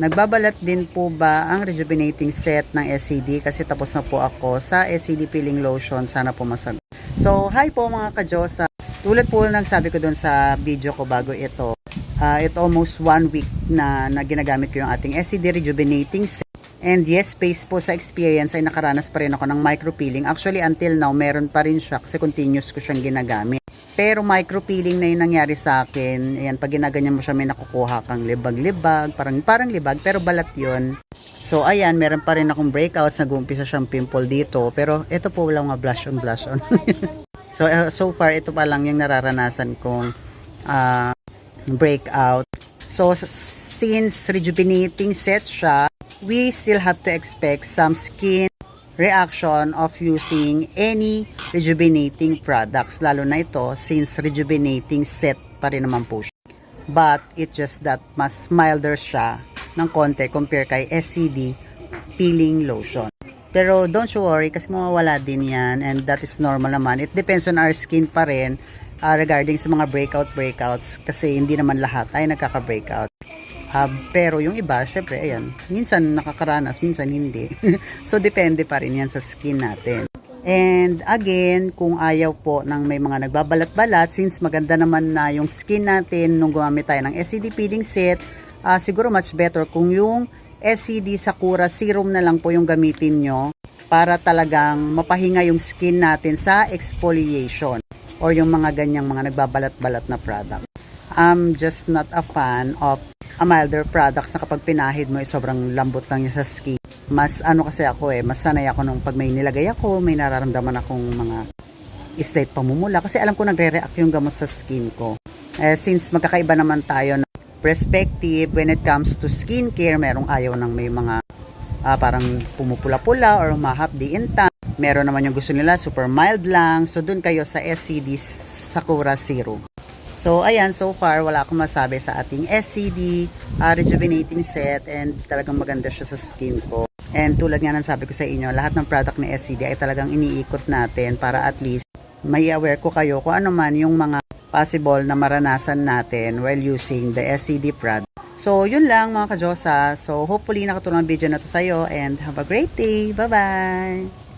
Nagbabalat din po ba ang rejuvenating set ng SCD? Kasi tapos na po ako sa SCD peeling lotion. Sana po masagot. So, hi po mga ka-Diyosa. Tulad po ng sabi ko doon sa video ko bago ito. It almost 1 week na ginagamit ko yung ating SCD rejuvenating set. And yes, based po sa experience ay nakaranas pa rin ako ng micro peeling. Actually, until now, meron pa rin siya kasi continuous ko siyang ginagamit. Pero micro peeling na yung nangyari sa akin. Ayan, pag ginaganyan mo siya, may nakukuha kang libag-libag. Parang libag, pero balat yun. So, ayan, meron pa rin akong breakouts. Nag-uumpisa siyang pimple dito. Pero ito po wala mga blush on. So far, ito pa lang yung nararanasan kong breakout. So, since rejuvenating set siya, we still have to expect some skin reaction of using any rejuvenating products. Lalo na ito, since rejuvenating set pa rin naman po siya. But, it's just that mas milder siya ng konti compare kay SCD peeling lotion. Pero don't you worry kasi mawawala din yan and that is normal naman. It depends on our skin pa rin regarding sa mga breakouts kasi hindi naman lahat ay nagkaka-breakout. Pero yung iba, syempre, ayan, minsan nakakaranas, minsan hindi. So, depende pa rin yan sa skin natin. And again, kung ayaw po ng may mga nagbabalat-balat, since maganda naman na yung skin natin nung gumamit tayo ng SCD peeling set, siguro much better kung yung SCD Sakura serum na lang po yung gamitin nyo para talagang mapahinga yung skin natin sa exfoliation or yung mga ganyang mga nagbabalat-balat na product. I'm just not a fan of a milder products na kapag pinahid mo sobrang lambot lang niya sa skin. Mas kasi ako mas sanay ako nung pag may nilagay ako, may nararamdaman akong mga slight pamumula kasi alam ko nagre-react yung gamot sa skin ko. Since magkakaiba naman tayo ng perspective when it comes to skincare, merong ayaw ng may mga parang pumupula-pula or mahapdi intan. Meron naman yung gusto nila super mild lang. So dun kayo sa SCD Sakura Serum. So, ayan, so far, wala akong masabi sa ating SCD rejuvenating set and talagang maganda siya sa skin ko. And tulad nga ng sabi ko sa inyo, lahat ng product ni SCD ay talagang iniikot natin para at least may aware ko kayo kung ano man yung mga possible na maranasan natin while using the SCD product. So, yun lang mga ka-Diyosa. So, hopefully nakatulong ang video na to sa'yo and have a great day. Bye-bye!